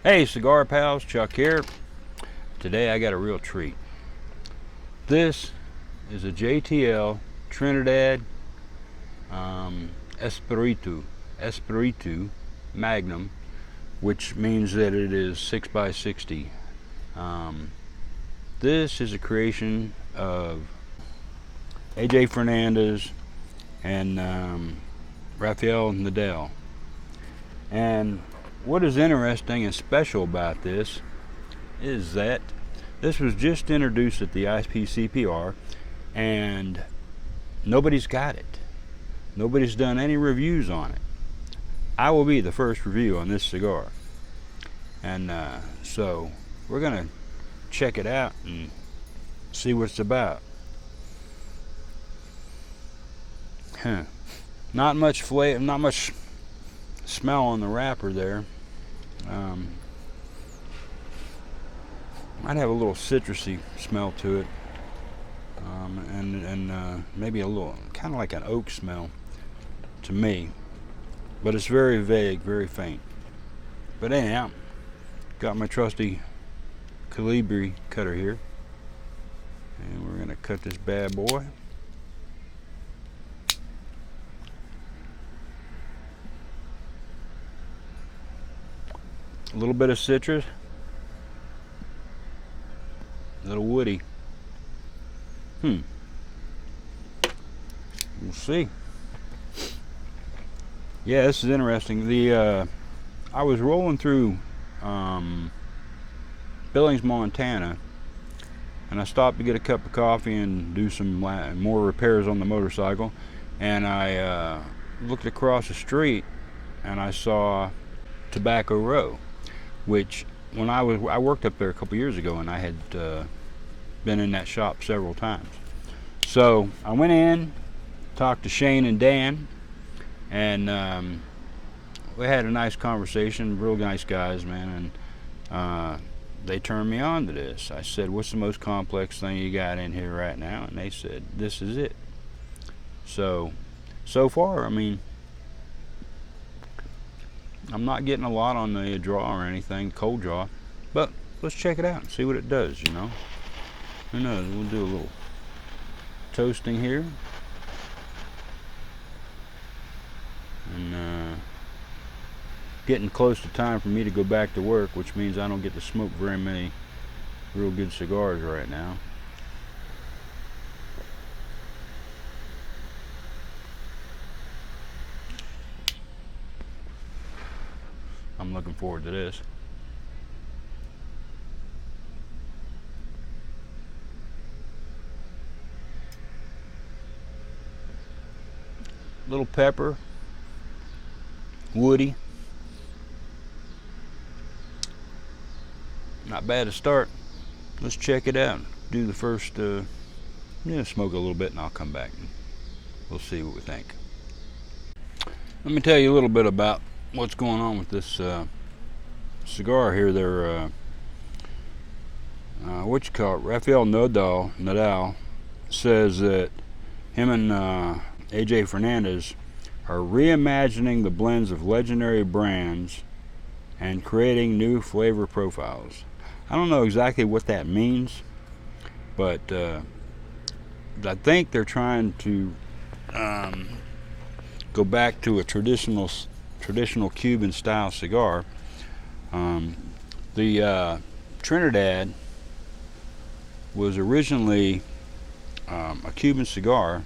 Hey cigar pals, Chuck here. Today I got a real treat. This is a JTL Trinidad Espiritu Magnum, which means that it is 6x60. This is a creation of AJ Fernandez and Rafael Nadal. And what is interesting and special about this is that this was just introduced at the IPCPR and nobody's got it. Nobody's done any reviews on it. I will be the first review on this cigar. And so we're gonna check it out and see what it's about. Not much flavor, not much smell on the wrapper there. Might have a little citrusy smell to it, and maybe a little kind of like an oak smell to me, but it's very vague, very faint. But anyhow, got my trusty Calibri cutter here, and we're gonna cut this bad boy. A little bit of citrus, a little woody. We'll see. Yeah, this is interesting. I was rolling through Billings, Montana, and I stopped to get a cup of coffee and do some more repairs on the motorcycle, and I looked across the street and I saw Tobacco Row, which when I worked up there a couple years ago, and I had been in that shop several times. So I went in, talked to Shane and Dan, and we had a nice conversation. Real nice guys, man, and they turned me on to this. I said, "What's the most complex thing you got in here right now?" And they said, "This is it." So far, I mean, I'm not getting a lot on the draw or anything, cold draw, but let's check it out and see what it does, you know. Who knows, we'll do a little toasting here. And getting close to time for me to go back to work, which means I don't get to smoke very many real good cigars right now. I'm looking forward to this. Little pepper, woody. Not bad to start. Let's check it out. Do the first, smoke a little bit, and I'll come back and we'll see what we think. Let me tell you a little bit about what's going on with this cigar here. They're Rafael Nadal says that him and AJ Fernandez are reimagining the blends of legendary brands and creating new flavor profiles. I don't know exactly what that means, but I think they're trying to go back to a traditional Cuban style cigar. The Trinidad was originally a Cuban cigar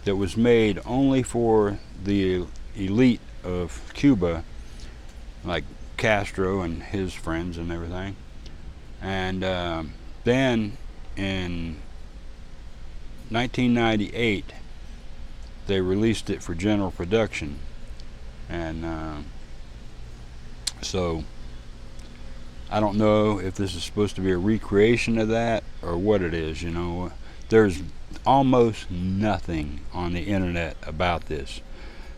that was made only for the elite of Cuba, like Castro and his friends and everything. And then in 1998 they released it for general production. And so I don't know if this is supposed to be a recreation of that or what it is, you know. There's almost nothing on the internet about this.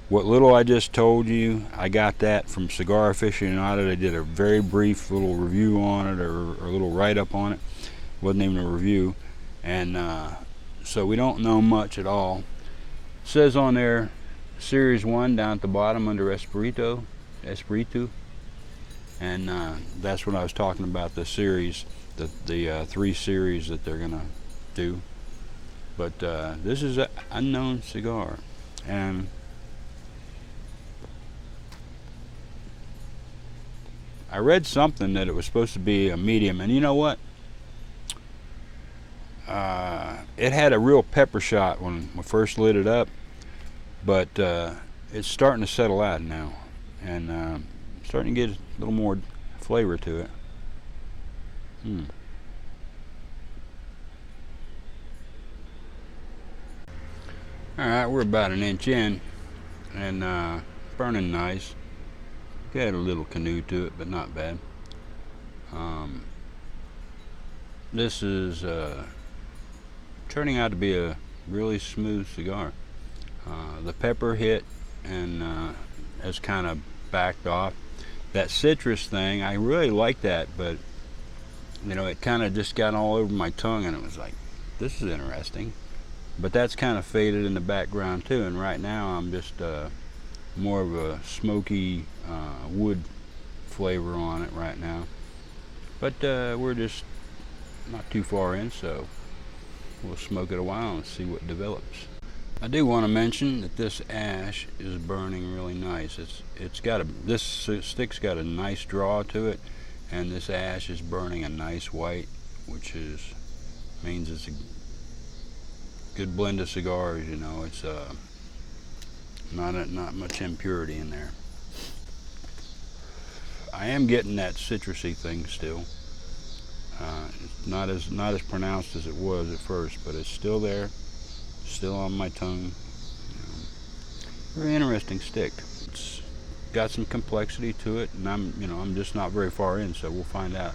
What little I just told you, I got that from Cigar Aficionado. They did a very brief little review on it, or a little write-up on it. Wasn't even a review. And so we don't know much at all. It says on there Series 1 down at the bottom under Espiritu. and that's what I was talking about, the series, the 3 series that they're gonna do. But this is an unknown cigar, and I read something that it was supposed to be a medium, and you know what? It had a real pepper shot when we first lit it up, but it's starting to settle out now, and starting to get a little more flavor to it. Alright, we're about an inch in, and burning nice. Got a little canoe to it, but not bad. This is turning out to be a really smooth cigar. The pepper hit and has kind of backed off. That citrus thing, I really like that, but you know, it kind of just got all over my tongue, and it was like, this is interesting. But that's kind of faded in the background too, and right now I'm just more of a smoky wood flavor on it right now. But we're just not too far in, so we'll smoke it a while and see what develops. I do want to mention that this ash is burning really nice. This stick's got a nice draw to it, and this ash is burning a nice white, which means it's a good blend of cigars. You know, it's not much impurity in there. I am getting that citrusy thing still. It's not as pronounced as it was at first, but it's still there, still on my tongue. Very interesting stick. It's got some complexity to it, and I'm just not very far in, so we'll find out.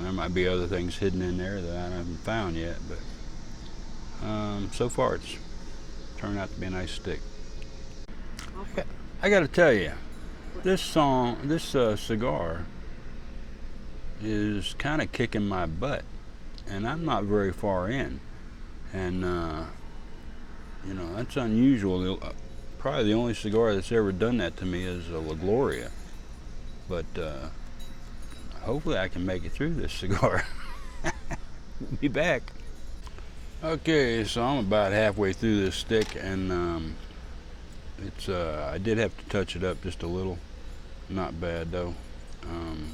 There might be other things hidden in there that I haven't found yet, but so far it's turned out to be a nice stick. Okay. I got to tell you, this cigar is kind of kicking my butt, and I'm not very far in, and you know, that's unusual. Probably the only cigar that's ever done that to me is a La Gloria, but hopefully I can make it through this cigar. We'll be back. Okay, so I'm about halfway through this stick, and I did have to touch it up just a little. Not bad though.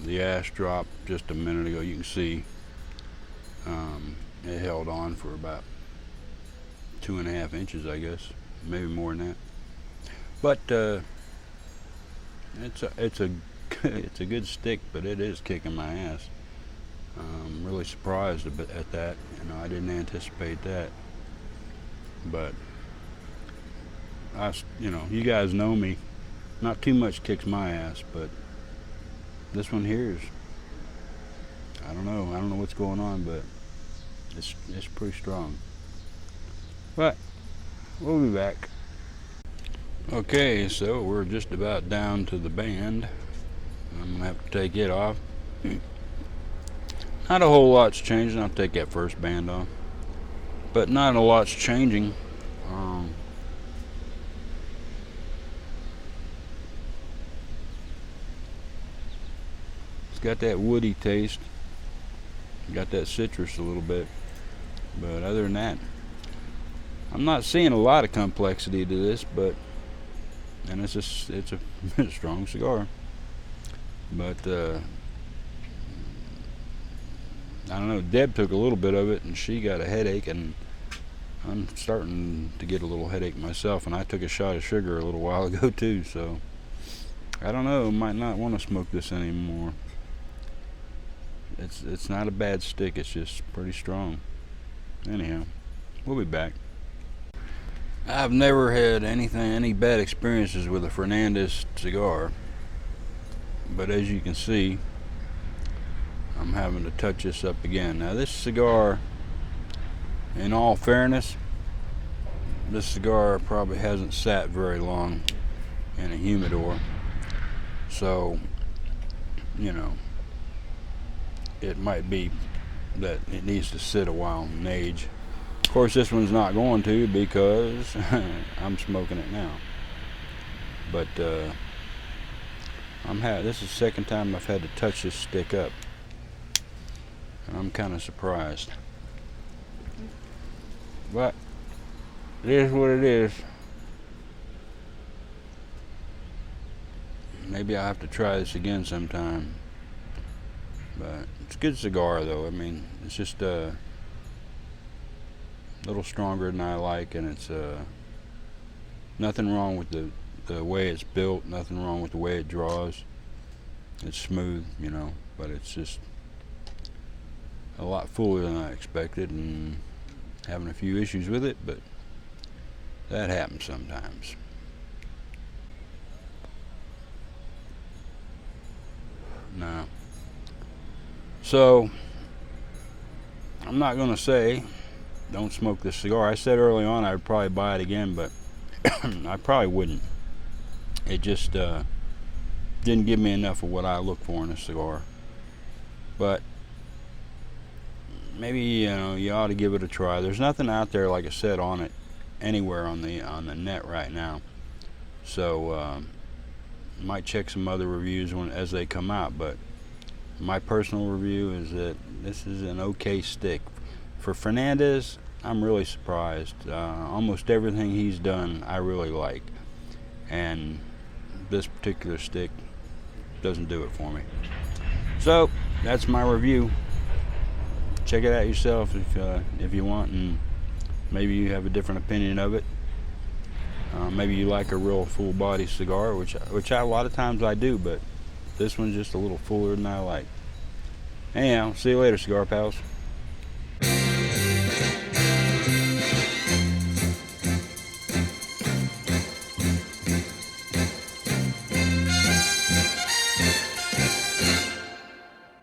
The ash dropped just a minute ago. You can see it held on for about 2.5 inches, I guess, maybe more than that. But it's a good stick, but it is kicking my ass. I'm really surprised at that. You know, I didn't anticipate that. But you guys know me. Not too much kicks my ass, but this one here is, I don't know what's going on, but it's pretty strong. But we'll be back. Okay, so we're just about down to the band. I'm gonna have to take it off. Not a whole lot's changing. I'll take that first band off, but not a lot's changing. It's got that woody taste, got that citrus a little bit, but other than that, I'm not seeing a lot of complexity to this. And it's a strong cigar, but I don't know. Deb took a little bit of it, and she got a headache, and I'm starting to get a little headache myself. And I took a shot of sugar a little while ago too, so I don't know. Might not want to smoke this anymore. It's not a bad stick. It's just pretty strong. Anyhow, we'll be back. I've never had any bad experiences with a Fernandez cigar, but as you can see, I'm having to touch this up again. Now this cigar, in all fairness, this cigar probably hasn't sat very long in a humidor, so you know, it might be that it needs to sit a while and age. Of course, this one's not going to, because I'm smoking it now. But This is the second time I've had to touch this stick up, and I'm kind of surprised. But it is what it is. Maybe I'll have to try this again sometime. But it's a good cigar, though. I mean, it's just a little stronger than I like, and it's nothing wrong with the way it's built, nothing wrong with the way it draws. It's smooth, you know, but it's just a lot fuller than I expected, and having a few issues with it, but that happens sometimes. Now, so I'm not going to say don't smoke this cigar. I said early on I would probably buy it again, but I probably wouldn't. It just didn't give me enough of what I look for in a cigar. But maybe, you know, you ought to give it a try. There's nothing out there, like I said, on it anywhere on the net right now. So might check some other reviews as they come out, but my personal review is that this is an okay stick. For Fernandez, I'm really surprised. Almost everything he's done I really like, and this particular stick doesn't do it for me. So that's my review. Check it out yourself if you want, and maybe you have a different opinion of it. Maybe you like a real full body cigar, which a lot of times I do, but this one's just a little fuller than I like. Anyhow, see you later, cigar pals.